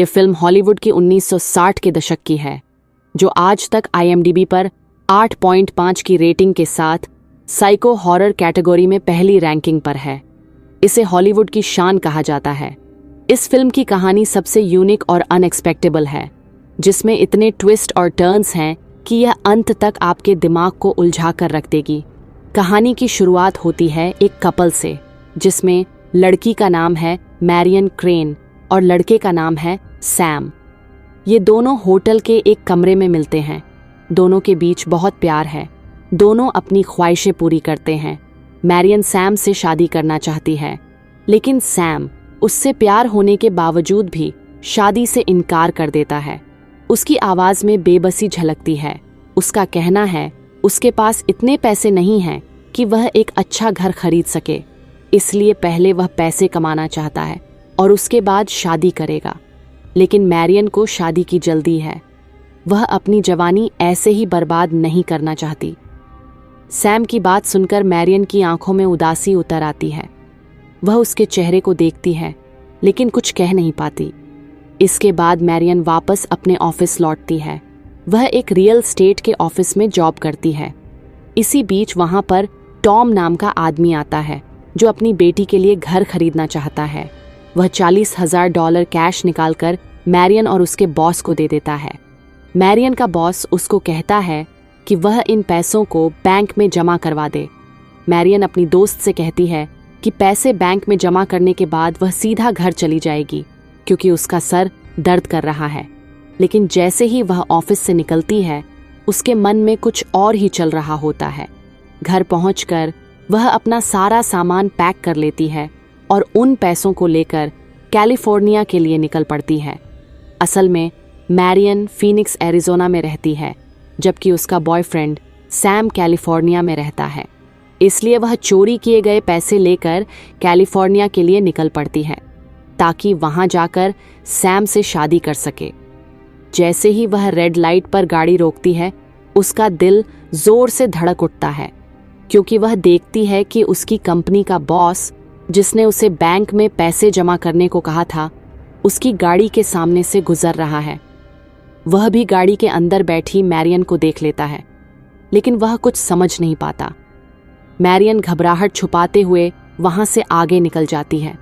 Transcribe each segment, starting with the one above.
ये film Hollywood की 1960 के दशक की है, जो आज तक IMDb पर 8.5 की रेटिंग के साथ साइको हॉरर कैटेगरी में पहली रैंकिंग पर है। इसे हॉलीवुड की शान कहा जाता है। इस फिल्म की कहानी सबसे यूनिक और अनएक्सपेक्टेबल है, जिसमें इतने ट्विस्ट और टर्न्स हैं कि यह अंत तक आपके दिमाग को उलझा कर रख देगी। कहानी की शुरुआत होती है एक कपल से, जिसमें लड़की का नाम है मैरियन क्रेन और लड़के का नाम है सैम। ये दोनों होटल के एक कमरे में मिलते हैं। दोनों के बीच बहुत प्यार है। दोनों अपनी ख्वाहिशें पूरी करते हैं। मैरियन सैम से शादी करना चाहती है, लेकिन सैम उससे प्यार होने के बावजूद भी शादी से इनकार कर देता है। उसकी आवाज़ में बेबसी झलकती है। उसका कहना है उसके पास इतने पैसे नहीं हैं कि वह एक अच्छा घर खरीद सके, इसलिए पहले वह पैसे कमाना चाहता है और उसके बाद शादी करेगा। लेकिन मैरियन को शादी की जल्दी है। वह अपनी जवानी ऐसे ही बर्बाद नहीं करना चाहती। सैम की बात सुनकर मैरियन की आंखों में उदासी उतर आती है। वह उसके चेहरे को देखती है, लेकिन कुछ कह नहीं पाती। इसके बाद मैरियन वापस अपने ऑफिस लौटती है। वह एक रियल एस्टेट के ऑफिस में जॉब करती है। इसी बीच वहां पर टॉम नाम का आदमी आता है, जो अपनी बेटी के लिए घर खरीदना चाहता है। वह $40,000 कैश निकालकर मैरियन और उसके बॉस को दे देता है। मैरियन का बॉस उसको कहता है कि वह इन पैसों को बैंक में जमा करवा दे। मैरियन अपनी दोस्त से कहती है कि पैसे बैंक में जमा करने के बाद वह सीधा घर चली जाएगी, क्योंकि उसका सर दर्द कर रहा है। लेकिन जैसे ही वह ऑफिस से निकलती है, उसके मन में कुछ और ही चल रहा होता है। घर पहुंचकर वह अपना सारा सामान पैक कर लेती है और उन पैसों को लेकर कैलिफोर्निया के लिए निकल पड़ती है। असल में मैरियन फीनिक्स एरिज़ोना में रहती है, जबकि उसका बॉयफ्रेंड सैम कैलिफोर्निया में रहता है। इसलिए वह चोरी किए गए पैसे लेकर कैलिफोर्निया के लिए निकल पड़ती है, ताकि वहां जाकर सैम से शादी कर सके। जैसे ही वह रेड लाइट पर गाड़ी रोकती है, उसका दिल जोर से धड़क उठता है, क्योंकि वह देखती है कि उसकी कंपनी का बॉस, जिसने उसे बैंक में पैसे जमा करने को कहा था, उसकी गाड़ी के सामने से गुजर रहा है। वह भी गाड़ी के अंदर बैठी मैरियन को देख लेता है, लेकिन वह कुछ समझ नहीं पाता। मैरियन घबराहट छुपाते हुए वहां से आगे निकल जाती है।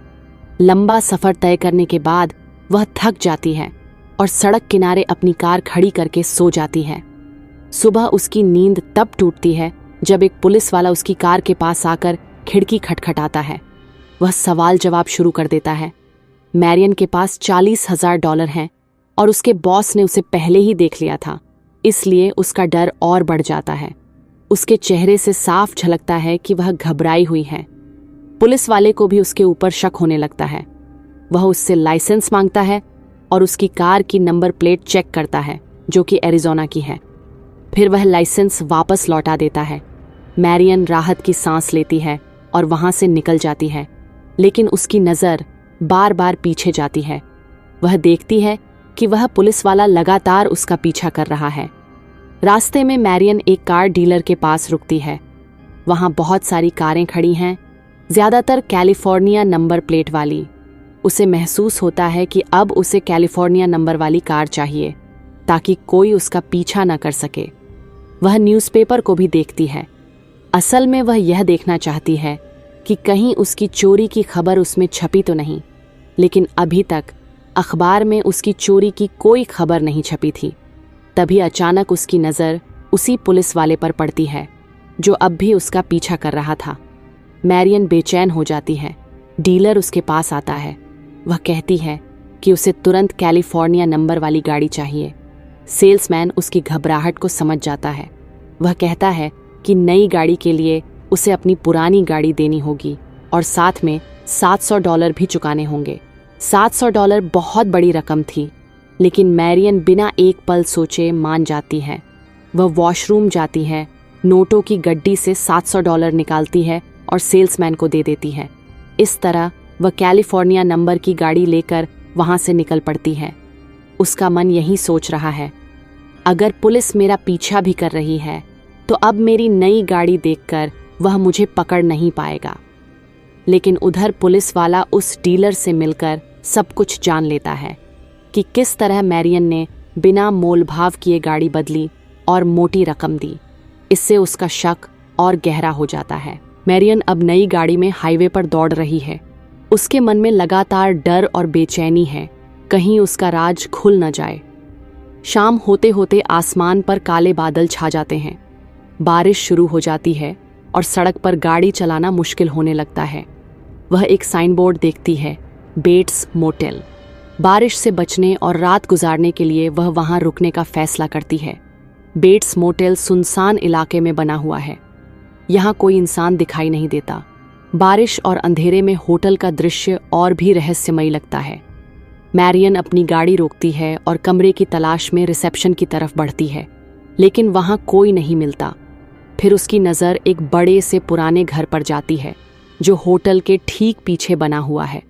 लंबा सफर तय करने के बाद वह थक जाती है और सड़क किनारे अपनी कार खड़ी करके सो जाती है। सुबह उसकी नींद तब टूटती है जब एक पुलिस वाला उसकी कार के पास आकर खिड़की खटखटाता है। वह सवाल जवाब शुरू कर देता है। मैरियन के पास $40,000 हैं और उसके बॉस ने उसे पहले ही देख लिया था, इसलिए उसका डर और बढ़ जाता है। उसके चेहरे से साफ झलकता है कि वह घबराई हुई है। पुलिस वाले को भी उसके ऊपर शक होने लगता है। वह उससे लाइसेंस मांगता है और उसकी कार की नंबर प्लेट चेक करता है, जो कि एरिज़ोना की है। फिर वह लाइसेंस वापस लौटा देता है। मैरियन राहत की सांस लेती है और वहां से निकल जाती है, लेकिन उसकी नज़र बार बार पीछे जाती है। वह देखती है कि वह पुलिस वाला लगातार उसका पीछा कर रहा है। रास्ते में मैरियन एक कार डीलर के पास रुकती है। वहां बहुत सारी कारें खड़ी हैं, ज़्यादातर कैलिफोर्निया नंबर प्लेट वाली। उसे महसूस होता है कि अब उसे कैलिफोर्निया नंबर वाली कार चाहिए, ताकि कोई उसका पीछा न कर सके। वह न्यूज़पेपर को भी देखती है। असल में वह यह देखना चाहती है कि कहीं उसकी चोरी की खबर उसमें छपी तो नहीं, लेकिन अभी तक अखबार में उसकी चोरी की कोई खबर नहीं छपी थी। तभी अचानक उसकी नज़र उसी पुलिस वाले पर पड़ती है, जो अब भी उसका पीछा कर रहा था। मैरियन बेचैन हो जाती है। डीलर उसके पास आता है। वह कहती है कि उसे तुरंत कैलिफोर्निया नंबर वाली गाड़ी चाहिए। सेल्समैन उसकी घबराहट को समझ जाता है। वह कहता है कि नई गाड़ी के लिए उसे अपनी पुरानी गाड़ी देनी होगी और साथ में $700 भी चुकाने होंगे। $700 बहुत बड़ी रकम थी, लेकिन मैरियन बिना एक पल सोचे मान जाती है। वह वॉशरूम जाती है, नोटों की गड्डी से $700 निकालती है और सेल्समैन को दे देती है। इस तरह वह कैलिफोर्निया नंबर की गाड़ी लेकर वहां से निकल पड़ती है। उसका मन यही सोच रहा है, अगर पुलिस मेरा पीछा भी कर रही है तो अब मेरी नई गाड़ी देखकर वह मुझे पकड़ नहीं पाएगा। लेकिन उधर पुलिस वाला उस डीलर से मिलकर सब कुछ जान लेता है। कि किस तरह मैरियन ने बिना मोलभाव किए गाड़ी बदली और मोटी रकम दी। इससे उसका शक और गहरा हो जाता है। मैरियन अब नई गाड़ी में हाईवे पर दौड़ रही है। उसके मन में लगातार डर और बेचैनी है, कहीं उसका राज खुल न जाए। शाम होते होते आसमान पर काले बादल छा जाते हैं। बारिश शुरू हो जाती है और सड़क पर गाड़ी चलाना मुश्किल होने लगता है। वह एक साइन बोर्ड देखती है, बेट्स मोटेल। बारिश से बचने और रात गुजारने के लिए वह वहां रुकने का फैसला करती है। बेट्स मोटेल सुनसान इलाके में बना हुआ है। यहाँ कोई इंसान दिखाई नहीं देता। बारिश और अंधेरे में होटल का दृश्य और भी रहस्यमयी लगता है। मैरियन अपनी गाड़ी रोकती है और कमरे की तलाश में रिसेप्शन की तरफ बढ़ती है, लेकिन वहां कोई नहीं मिलता। फिर उसकी नज़र एक बड़े से पुराने घर पर जाती है जो होटल के ठीक पीछे बना हुआ है।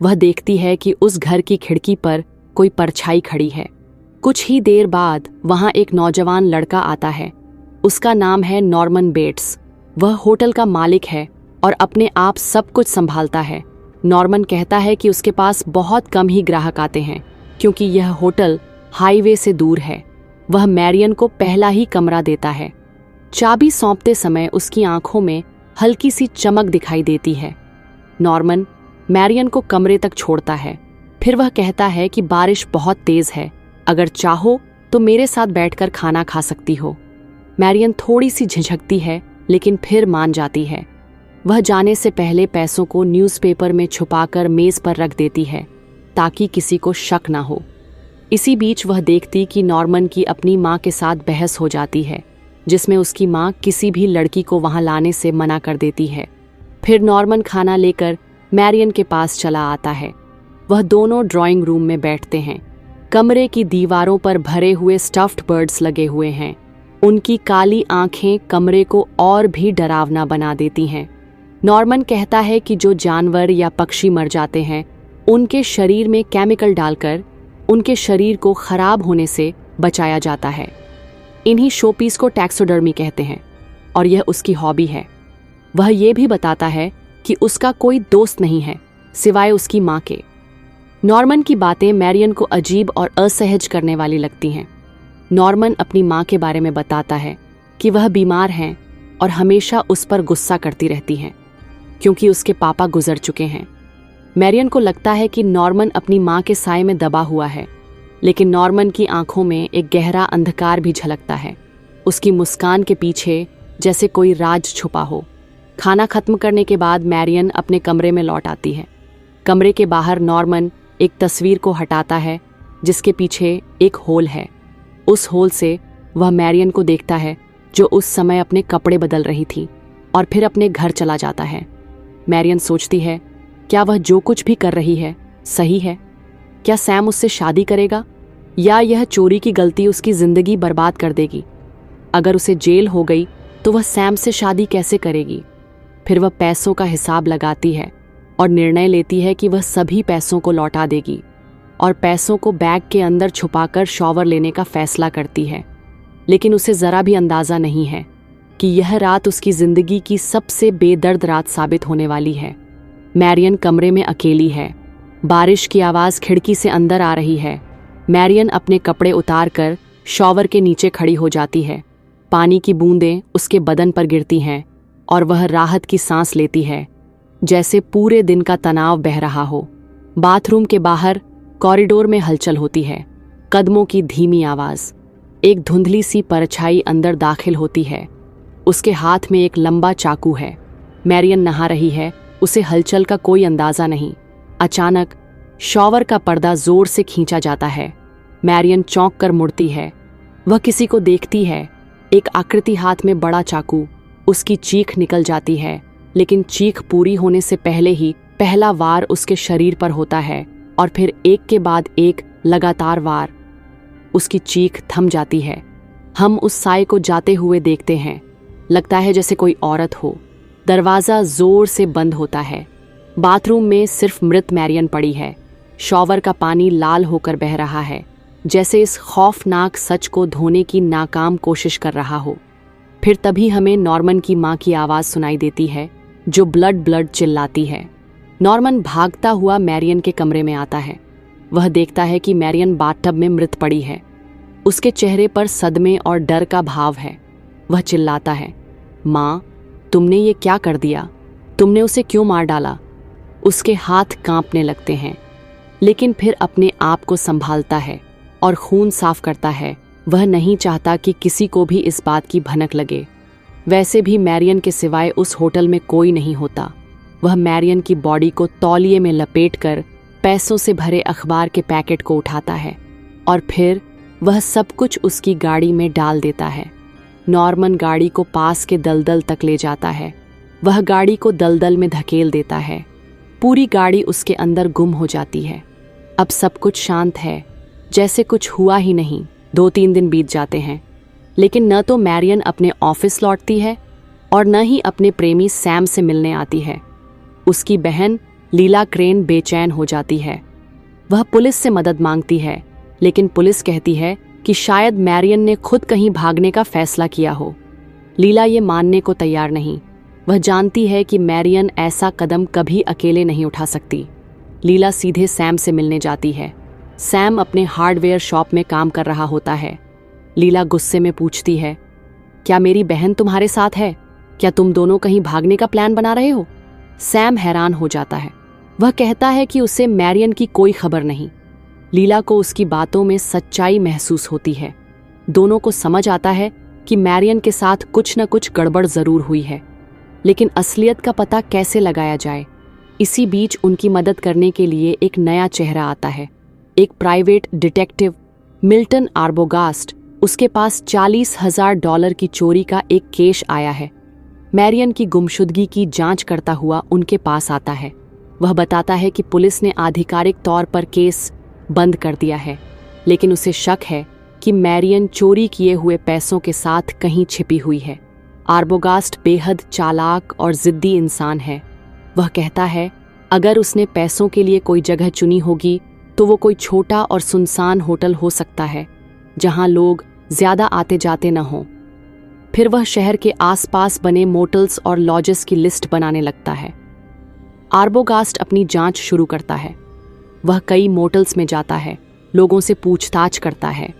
वह देखती है कि उस घर की खिड़की पर कोई परछाई खड़ी है। कुछ ही देर बाद वहां एक नौजवान लड़का आता है। उसका नाम है नॉर्मन बेट्स। वह होटल का मालिक है और अपने आप सब कुछ संभालता है। नॉर्मन कहता है कि उसके पास बहुत कम ही ग्राहक आते हैं क्योंकि यह होटल हाईवे से दूर है। वह मैरियन को पहला ही कमरा देता है। चाबी सौंपते समय उसकी आंखों में हल्की सी चमक दिखाई देती है। नॉर्मन मैरियन को कमरे तक छोड़ता है। फिर वह कहता है कि बारिश बहुत तेज है, अगर चाहो तो मेरे साथ बैठकर खाना खा सकती हो। मैरियन थोड़ी सी झिझकती है लेकिन फिर मान जाती है। वह जाने से पहले पैसों को न्यूज़पेपर में छुपाकर मेज पर रख देती है ताकि किसी को शक ना हो। इसी बीच वह देखती कि नॉर्मन की अपनी माँ के साथ बहस हो जाती है, जिसमें उसकी माँ किसी भी लड़की को वहां लाने से मना कर देती है। फिर नॉर्मन खाना लेकर मैरियन के पास चला आता है। वह दोनों ड्राइंग रूम में बैठते हैं। कमरे की दीवारों पर भरे हुए स्टफ्ड बर्ड्स लगे हुए हैं। उनकी काली आंखें कमरे को और भी डरावना बना देती हैं। नॉर्मन कहता है कि जो जानवर या पक्षी मर जाते हैं उनके शरीर में केमिकल डालकर उनके शरीर को खराब होने से बचाया जाता है। इन्हीं शोपीस को टैक्सोडर्मी कहते हैं और यह उसकी हॉबी है। वह यह भी बताता है कि उसका कोई दोस्त नहीं है सिवाय उसकी माँ के। नॉर्मन की बातें मैरियन को अजीब और असहज करने वाली लगती हैं। नॉर्मन अपनी माँ के बारे में बताता है कि वह बीमार हैं और हमेशा उस पर गुस्सा करती रहती हैं क्योंकि उसके पापा गुजर चुके हैं। मैरियन को लगता है कि नॉर्मन अपनी माँ के साए में दबा हुआ है, लेकिन नॉर्मन की आंखों में एक गहरा अंधकार भी झलकता है। उसकी मुस्कान के पीछे जैसे कोई राज छुपा हो। खाना खत्म करने के बाद मैरियन अपने कमरे में लौट आती है। कमरे के बाहर नॉर्मन एक तस्वीर को हटाता है जिसके पीछे एक होल है। उस होल से वह मैरियन को देखता है जो उस समय अपने कपड़े बदल रही थी और फिर अपने घर चला जाता है। मैरियन सोचती है, क्या वह जो कुछ भी कर रही है सही है? क्या सैम उससे शादी करेगा या यह चोरी की गलती उसकी जिंदगी बर्बाद कर देगी? अगर उसे जेल हो गई तो वह सैम से शादी कैसे करेगी? फिर वह पैसों का हिसाब लगाती है और निर्णय लेती है कि वह सभी पैसों को लौटा देगी और पैसों को बैग के अंदर छुपाकर शॉवर लेने का फैसला करती है। लेकिन उसे जरा भी अंदाजा नहीं है कि यह रात उसकी जिंदगी की सबसे बेदर्द रात साबित होने वाली है। मैरियन कमरे में अकेली है। बारिश की आवाज़ खिड़की से अंदर आ रही है। मैरियन अपने कपड़े उतारकर शॉवर के नीचे खड़ी हो जाती है। पानी की बूंदें उसके बदन पर गिरती हैं और वह राहत की सांस लेती है, जैसे पूरे दिन का तनाव बह रहा हो। बाथरूम के बाहर कॉरिडोर में हलचल होती है। कदमों की धीमी आवाज़। एक धुंधली सी परछाई अंदर दाखिल होती है। उसके हाथ में एक लंबा चाकू है। मैरियन नहा रही है, उसे हलचल का कोई अंदाजा नहीं। अचानक शॉवर का पर्दा जोर से खींचा जाता है। मैरियन चौंक कर मुड़ती है। वह किसी को देखती है। एक आकृति हाथ में बड़ा चाकू। उसकी चीख निकल जाती है, लेकिन चीख पूरी होने से पहले ही पहला वार उसके शरीर पर होता है और फिर एक के बाद एक लगातार वार। उसकी चीख थम जाती है। हम उस साए को जाते हुए देखते हैं। लगता है जैसे कोई औरत हो। दरवाज़ा जोर से बंद होता है। बाथरूम में सिर्फ मृत मैरियन पड़ी है। शॉवर का पानी लाल होकर बह रहा है, जैसे इस खौफनाक सच को धोने की नाकाम कोशिश कर रहा हो। फिर तभी हमें नॉर्मन की माँ की आवाज़ सुनाई देती है, जो ब्लड ब्लड चिल्लाती है। नॉर्मन भागता हुआ मैरियन के कमरे में आता है। वह देखता है कि मैरियन बाथटब में मृत पड़ी है। उसके चेहरे पर सदमे और डर का भाव है। वह चिल्लाता है, माँ, तुमने ये क्या कर दिया? तुमने उसे क्यों मार डाला? उसके हाथ कांपने लगते हैं, लेकिन फिर अपने आप को संभालता है और खून साफ करता है। वह नहीं चाहता कि किसी को भी इस बात की भनक लगे। वैसे भी मैरियन के सिवाय उस होटल में कोई नहीं होता। वह मैरियन की बॉडी को तौलिए में लपेटकर पैसों से भरे अखबार के पैकेट को उठाता है और फिर वह सब कुछ उसकी गाड़ी में डाल देता है। नॉर्मन गाड़ी को पास के दलदल तक ले जाता है। वह गाड़ी को दलदल में धकेल देता है। पूरी गाड़ी उसके अंदर गुम हो जाती है। अब सब कुछ शांत है, जैसे कुछ हुआ ही नहीं। 2-3 दिन बीत जाते हैं, लेकिन न तो मैरियन अपने ऑफिस लौटती है और न ही अपने प्रेमी सैम से मिलने आती है। उसकी बहन लीला क्रेन बेचैन हो जाती है। वह पुलिस से मदद मांगती है, लेकिन पुलिस कहती है कि शायद मैरियन ने खुद कहीं भागने का फैसला किया हो। लीला ये मानने को तैयार नहीं। वह जानती है कि मैरियन ऐसा कदम कभी अकेले नहीं उठा सकती। लीला सीधे सैम से मिलने जाती है। सैम अपने हार्डवेयर शॉप में काम कर रहा होता है। लीला गुस्से में पूछती है, क्या मेरी बहन तुम्हारे साथ है? क्या तुम दोनों कहीं भागने का प्लान बना रहे हो? सैम हैरान हो जाता है। वह कहता है कि उसे मैरियन की कोई खबर नहीं। लीला को उसकी बातों में सच्चाई महसूस होती है। दोनों को समझ आता है कि मैरियन के साथ कुछ न कुछ गड़बड़ जरूर हुई है, लेकिन असलियत का पता कैसे लगाया जाए? इसी बीच उनकी मदद करने के लिए एक नया चेहरा आता है। एक प्राइवेट डिटेक्टिव मिल्टन आर्बोगास्ट। उसके पास $40,000 की चोरी का एक केस आया है। मैरियन की गुमशुदगी की जांच करता हुआ उनके पास आता है। वह बताता है कि पुलिस ने आधिकारिक तौर पर केस बंद कर दिया है, लेकिन उसे शक है कि मैरियन चोरी किए हुए पैसों के साथ कहीं छिपी हुई है। आर्बोगास्ट बेहद चालाक और जिद्दी इंसान है। वह कहता है, अगर उसने पैसों के लिए कोई जगह चुनी होगी तो वो कोई छोटा और सुनसान होटल हो सकता है, जहां लोग ज्यादा आते जाते न हों। फिर वह शहर के आसपास बने मोटल्स और लॉजेस की लिस्ट बनाने लगता है। आर्बोगास्ट अपनी जांच शुरू करता है। वह कई मोटल्स में जाता है, लोगों से पूछताछ करता है,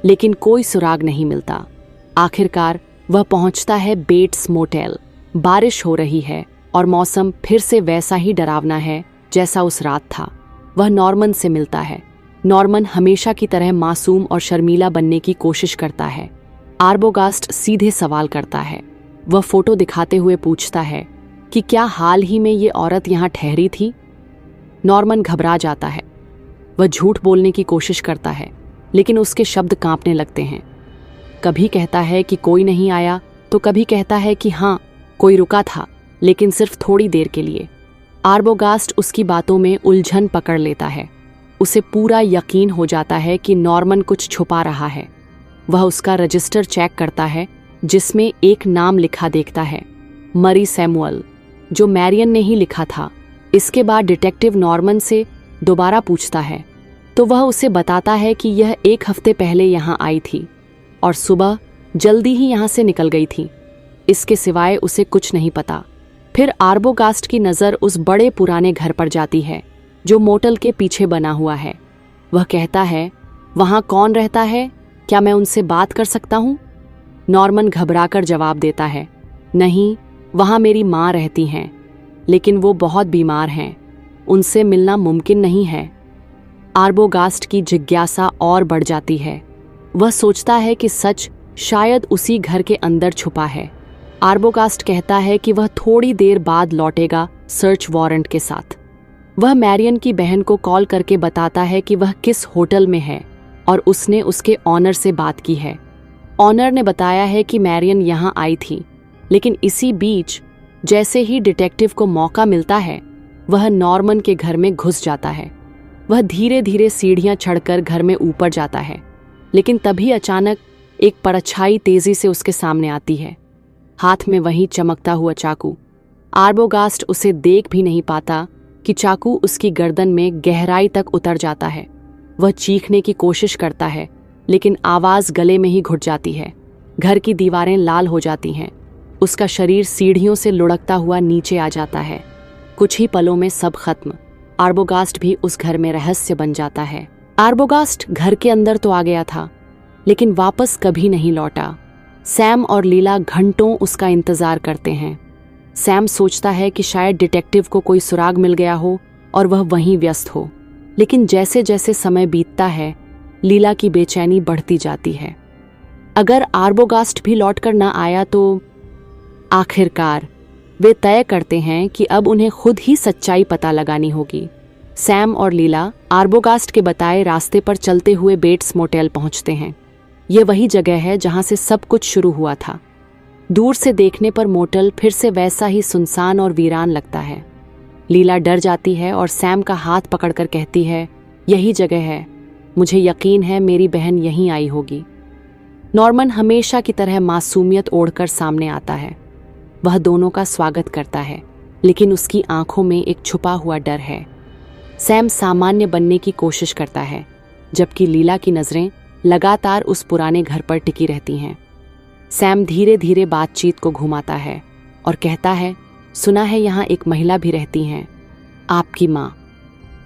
लेकिन कोई सुराग नहीं मिलता। आखिरकार वह पहुंचता है बेट्स मोटेल। बारिश हो रही है और मौसम फिर से वैसा ही डरावना है जैसा उस रात था। वह नॉर्मन से मिलता है। नॉर्मन हमेशा की तरह मासूम और शर्मीला बनने की कोशिश करता है। आर्बोगास्ट सीधे सवाल करता है। वह फोटो दिखाते हुए पूछता है कि क्या हाल ही में ये औरत यहाँ ठहरी थी? नॉर्मन घबरा जाता है। वह झूठ बोलने की कोशिश करता है, लेकिन उसके शब्द कांपने लगते हैं। कभी कहता है कि कोई नहीं आया, तो कभी कहता है कि हाँ, कोई रुका था, लेकिन सिर्फ थोड़ी देर के लिए। आर्बोगास्ट उसकी बातों में उलझन पकड़ लेता है। उसे पूरा यकीन हो जाता है कि नॉर्मन कुछ छुपा रहा है। वह उसका रजिस्टर चेक करता है, जिसमें एक नाम लिखा देखता है, मरी सैमुअल, जो मैरियन ने ही लिखा था। इसके बाद डिटेक्टिव नॉर्मन से दोबारा पूछता है, तो वह उसे बताता है कि यह 1 हफ्ते पहले यहाँ आई थी और सुबह जल्दी ही यहाँ से निकल गई थी। इसके सिवाय उसे कुछ नहीं पता। फिर आर्बोगास्ट की नज़र उस बड़े पुराने घर पर जाती है, जो मोटल के पीछे बना हुआ है। वह कहता है, वहाँ कौन रहता है? क्या मैं उनसे बात कर सकता हूँ? नॉर्मन घबराकर जवाब देता है, नहीं, वहाँ मेरी माँ रहती हैं, लेकिन वो बहुत बीमार हैं, उनसे मिलना मुमकिन नहीं है। आर्बोगास्ट की जिज्ञासा और बढ़ जाती है। वह सोचता है कि सच शायद उसी घर के अंदर छुपा है। आर्बोगास्ट कहता है कि वह थोड़ी देर बाद लौटेगा सर्च वारंट के साथ। वह मैरियन की बहन को कॉल करके बताता है कि वह किस होटल में है और उसने उसके ऑनर से बात की है। ऑनर ने बताया है कि मैरियन यहाँ आई थी, लेकिन इसी बीच जैसे ही डिटेक्टिव को मौका मिलता है, वह नॉर्मन के घर में घुस जाता है। वह धीरे धीरे सीढ़ियां चढ़कर घर में ऊपर जाता है, लेकिन तभी अचानक एक परछाई तेजी से उसके सामने आती है, हाथ में वही चमकता हुआ चाकू। आर्बोगास्ट उसे देख भी नहीं पाता कि चाकू उसकी गर्दन में गहराई तक उतर जाता है। वह चीखने की कोशिश करता है, लेकिन आवाज गले में ही घुट जाती है। घर की दीवारें लाल हो जाती हैं। उसका शरीर सीढ़ियों से लुढ़कता हुआ नीचे आ जाता है। कुछ ही पलों में सब खत्म। आर्बोगास्ट भी उस घर में रहस्य बन जाता है। आर्बोगास्ट घर के अंदर तो आ गया था, लेकिन वापस कभी नहीं लौटा। सैम और लीला घंटों उसका इंतजार करते हैं। सैम सोचता है कि शायद डिटेक्टिव को कोई सुराग मिल गया हो और वह वहीं व्यस्त हो, लेकिन जैसे जैसे समय बीतता है लीला की बेचैनी बढ़ती जाती है। अगर आर्बोगास्ट भी लौटकर न आया तो आखिरकार वे तय करते हैं कि अब उन्हें खुद ही सच्चाई पता लगानी होगी। सैम और लीला आर्बोगास्ट के बताए रास्ते पर चलते हुए बेट्स मोटेल पहुंचते हैं। ये वही जगह है जहां से सब कुछ शुरू हुआ था। दूर से देखने पर मोटेल फिर से वैसा ही सुनसान और वीरान लगता है। लीला डर जाती है और सैम का हाथ पकड़कर कहती है, यही जगह है, मुझे यकीन है मेरी बहन यहीं आई होगी। नॉर्मन हमेशा की तरह मासूमियत ओढ़कर सामने आता है। वह दोनों का स्वागत करता है, लेकिन उसकी आंखों में एक छुपा हुआ डर है। सैम सामान्य बनने की कोशिश करता है, जबकि लीला की नजरें लगातार उस पुराने घर पर टिकी रहती हैं। सैम धीरे धीरे बातचीत को घुमाता है और कहता है, सुना है यहाँ एक महिला भी रहती हैं, आपकी माँ।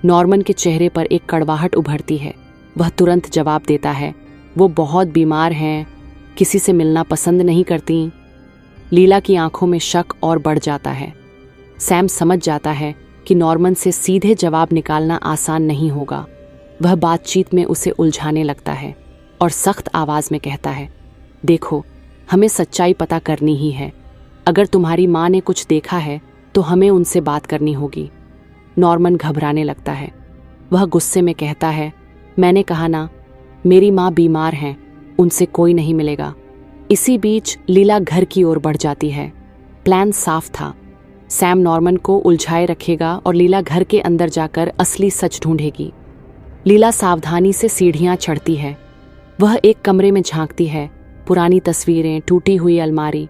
नॉर्मन के चेहरे पर एक कड़वाहट उभरती है। वह तुरंत जवाब देता है, वो बहुत बीमार हैं, किसी से मिलना पसंद नहीं करती। लीला की आंखों में शक और बढ़ जाता है। सैम समझ जाता है कि नॉर्मन से सीधे जवाब निकालना आसान नहीं होगा। वह बातचीत में उसे उलझाने लगता है और सख्त आवाज में कहता है, देखो, हमें सच्चाई पता करनी ही है। अगर तुम्हारी माँ ने कुछ देखा है तो हमें उनसे बात करनी होगी। नॉर्मन घबराने लगता है। वह गुस्से में कहता है, मैंने कहा ना, मेरी माँ बीमार हैं, उनसे कोई नहीं मिलेगा। इसी बीच लीला घर की ओर बढ़ जाती है। प्लान साफ था, सैम नॉर्मन को उलझाए रखेगा और लीला घर के अंदर जाकर असली सच ढूंढेगी। लीला सावधानी से सीढ़ियां चढ़ती है। वह एक कमरे में झांकती है, पुरानी तस्वीरें, टूटी हुई अलमारी,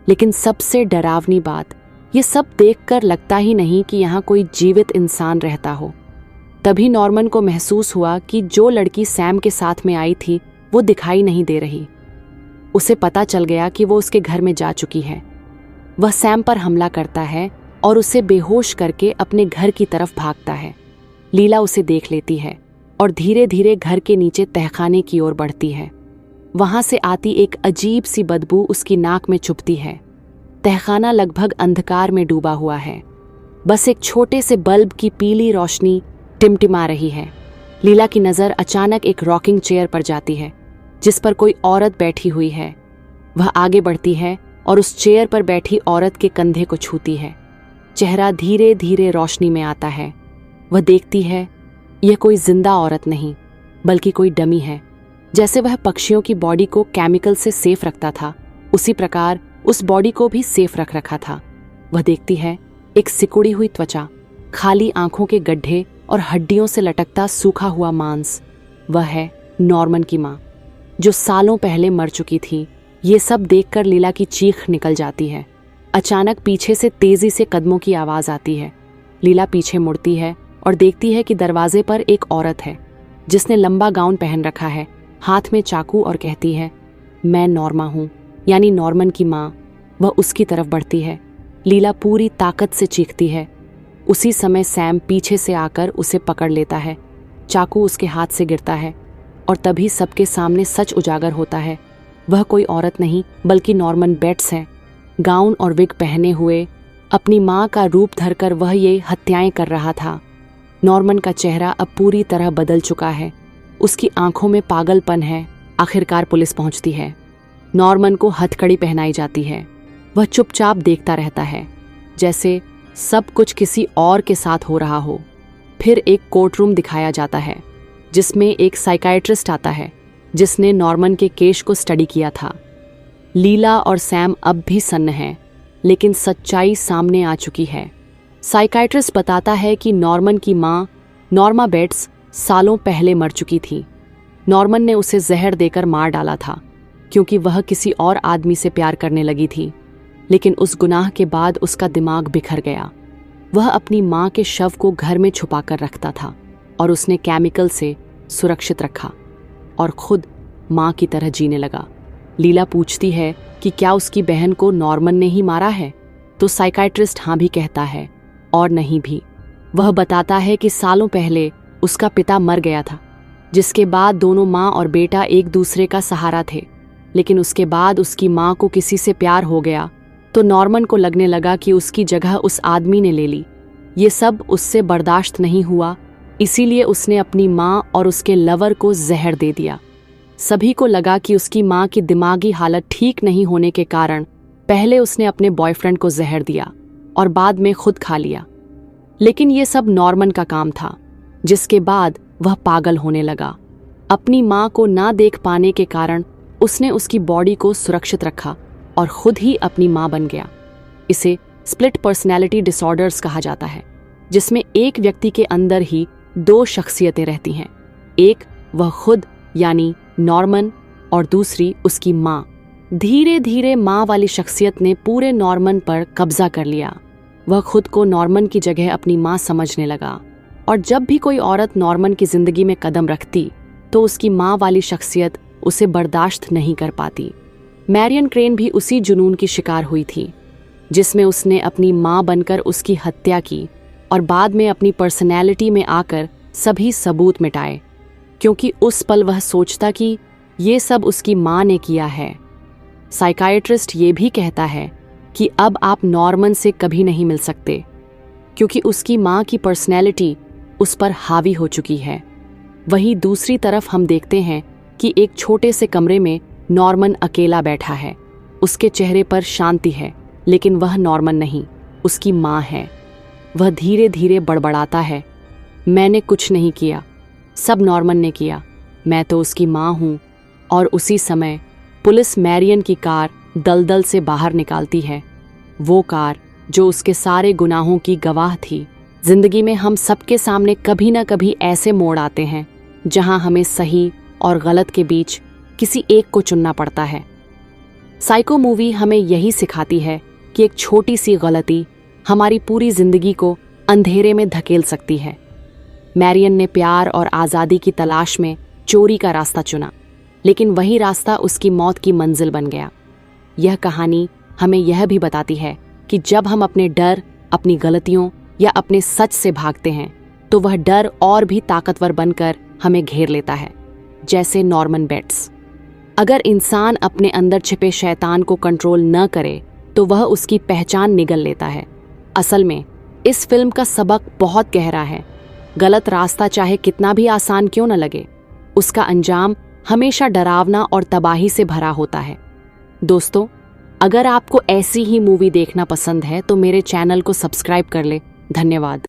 लेकिन सबसे डरावनी बात, ये सब देखकर लगता ही नहीं कि यहाँ कोई जीवित इंसान रहता हो। तभी नॉर्मन को महसूस हुआ कि जो लड़की सैम के साथ में आई थी वो दिखाई नहीं दे रही। उसे पता चल गया कि वो उसके घर में जा चुकी है। वह सैम पर हमला करता है और उसे बेहोश करके अपने घर की तरफ भागता है। लीला उसे देख लेती है और धीरे धीरे घर के नीचे तहखाने की ओर बढ़ती है। वहां से आती एक अजीब सी बदबू उसकी नाक में चुभती है। तहखाना लगभग अंधकार में डूबा हुआ है, बस एक छोटे से बल्ब की पीली रोशनी टिमटिमा रही है। लीला की नज़र अचानक एक रॉकिंग चेयर पर जाती है जिस पर कोई औरत बैठी हुई है। वह आगे बढ़ती है और उस चेयर पर बैठी औरत के कंधे को छूती है। चेहरा धीरे धीरे रोशनी में आता है। वह देखती है, यह कोई जिंदा औरत नहीं बल्कि कोई डमी है। जैसे वह पक्षियों की बॉडी को केमिकल से सेफ रखता था, उसी प्रकार उस बॉडी को भी सेफ रख रखा था। वह देखती है एक सिकुड़ी हुई त्वचा, खाली आंखों के गड्ढे और हड्डियों से लटकता सूखा हुआ मांस। वह है नॉर्मन की माँ, जो सालों पहले मर चुकी थी। ये सब देखकर लीला की चीख निकल जाती है। अचानक पीछे से तेजी से कदमों की आवाज आती है। लीला पीछे मुड़ती है और देखती है कि दरवाजे पर एक औरत है जिसने लंबा गाउन पहन रखा है, हाथ में चाकू, और कहती है, मैं नॉर्मा हूँ, यानी नॉर्मन की माँ। वह उसकी तरफ बढ़ती है। लीला पूरी ताकत से चीखती है। उसी समय सैम पीछे से आकर उसे पकड़ लेता है। चाकू उसके हाथ से गिरता है और तभी सबके सामने सच उजागर होता है। वह कोई औरत नहीं बल्कि नॉर्मन बेट्स है। गाउन और विग पहने हुए अपनी माँ का रूप धरकर वह ये हत्याएं कर रहा था। नॉर्मन का चेहरा अब पूरी तरह बदल चुका है। उसकी आंखों में पागलपन है। आखिरकार पुलिस पहुंचती है। नॉर्मन को हथकड़ी पहनाई जाती है। वह चुपचाप देखता रहता है, जैसे सब कुछ किसी और के साथ हो रहा हो। फिर एक कोर्टरूम दिखाया जाता है जिसमें एक साइकाइट्रिस्ट आता है जिसने नॉर्मन के केस को स्टडी किया था। लीला और सैम अब भी सन्न हैं, लेकिन सच्चाई सामने आ चुकी है। साइकाइट्रिस्ट बताता है कि नॉर्मन की माँ नॉर्मा बेट्स सालों पहले मर चुकी थी। नॉर्मन ने उसे जहर देकर मार डाला था क्योंकि वह किसी और आदमी से प्यार करने लगी थी, लेकिन उस गुनाह के बाद उसका दिमाग बिखर गया। वह अपनी माँ के शव को घर में छुपाकर रखता था और उसने केमिकल से सुरक्षित रखा और खुद माँ की तरह जीने लगा। लीला पूछती है कि क्या उसकी बहन को नॉर्मन ने ही मारा है, तो साइकाइट्रिस्ट हाँ भी कहता है और नहीं भी। वह बताता है कि सालों पहले उसका पिता मर गया था, जिसके बाद दोनों माँ और बेटा एक दूसरे का सहारा थे। लेकिन उसके बाद उसकी माँ को किसी से प्यार हो गया तो नॉर्मन को लगने लगा कि उसकी जगह उस आदमी ने ले ली। ये सब उससे बर्दाश्त नहीं हुआ, इसीलिए उसने अपनी माँ और उसके लवर को जहर दे दिया। सभी को लगा कि उसकी माँ की दिमागी हालत ठीक नहीं होने के कारण पहले उसने अपने बॉयफ्रेंड को जहर दिया और बाद में खुद खा लिया। लेकिन ये सब नॉर्मन का काम था, जिसके बाद वह पागल होने लगा। अपनी माँ को ना देख पाने के कारण उसने उसकी बॉडी को सुरक्षित रखा और खुद ही अपनी माँ बन गया। इसे स्प्लिट पर्सनैलिटी डिसऑर्डर्स कहा जाता है, जिसमें एक व्यक्ति के अंदर ही दो शख्सियतें रहती हैं। एक वह खुद यानी नॉर्मन और दूसरी उसकी माँ। धीरे धीरे माँ वाली शख्सियत ने पूरे नॉर्मन पर कब्जा कर लिया। वह खुद को नॉर्मन की जगह अपनी माँ समझने लगा और जब भी कोई औरत नॉर्मन की जिंदगी में कदम रखती तो उसकी माँ वाली शख्सियत उसे बर्दाश्त नहीं कर पाती। मैरियन क्रेन भी उसी जुनून की शिकार हुई थी, जिसमें उसने अपनी माँ बनकर उसकी हत्या की और बाद में अपनी पर्सनैलिटी में आकर सभी सबूत मिटाए, क्योंकि उस पल वह सोचता कि ये सब उसकी माँ ने किया है। साइकाइट्रिस्ट ये भी कहता है कि अब आप नॉर्मन से कभी नहीं मिल सकते, क्योंकि उसकी माँ की पर्सनैलिटी उस पर हावी हो चुकी है। वहीं दूसरी तरफ हम देखते हैं कि एक छोटे से कमरे में नॉर्मन अकेला बैठा है। उसके चेहरे पर शांति है, लेकिन वह नॉर्मन नहीं, उसकी माँ है। वह धीरे धीरे बड़बड़ाता है, मैंने कुछ नहीं किया, सब नॉर्मन ने किया, मैं तो उसकी माँ हूँ। और उसी समय पुलिस मैरियन की कार दलदल से बाहर निकालती है, वो कार जो उसके सारे गुनाहों की गवाह थी। जिंदगी में हम सबके सामने कभी ना कभी ऐसे मोड़ आते हैं जहां हमें सही और गलत के बीच किसी एक को चुनना पड़ता है। साइको मूवी हमें यही सिखाती है कि एक छोटी सी गलती हमारी पूरी जिंदगी को अंधेरे में धकेल सकती है। मैरियन ने प्यार और आज़ादी की तलाश में चोरी का रास्ता चुना, लेकिन वही रास्ता उसकी मौत की मंजिल बन गया। यह कहानी हमें यह भी बताती है कि जब हम अपने डर, अपनी गलतियों या अपने सच से भागते हैं तो वह डर और भी ताकतवर बनकर हमें घेर लेता है, जैसे नॉर्मन बेट्स। अगर इंसान अपने अंदर छिपे शैतान को कंट्रोल न करे तो वह उसकी पहचान निगल लेता है। असल में इस फिल्म का सबक बहुत गहरा है। गलत रास्ता चाहे कितना भी आसान क्यों न लगे, उसका अंजाम हमेशा डरावना और तबाही से भरा होता है। दोस्तों, अगर आपको ऐसी ही मूवी देखना पसंद है तो मेरे चैनल को सब्सक्राइब कर ले। धन्यवाद।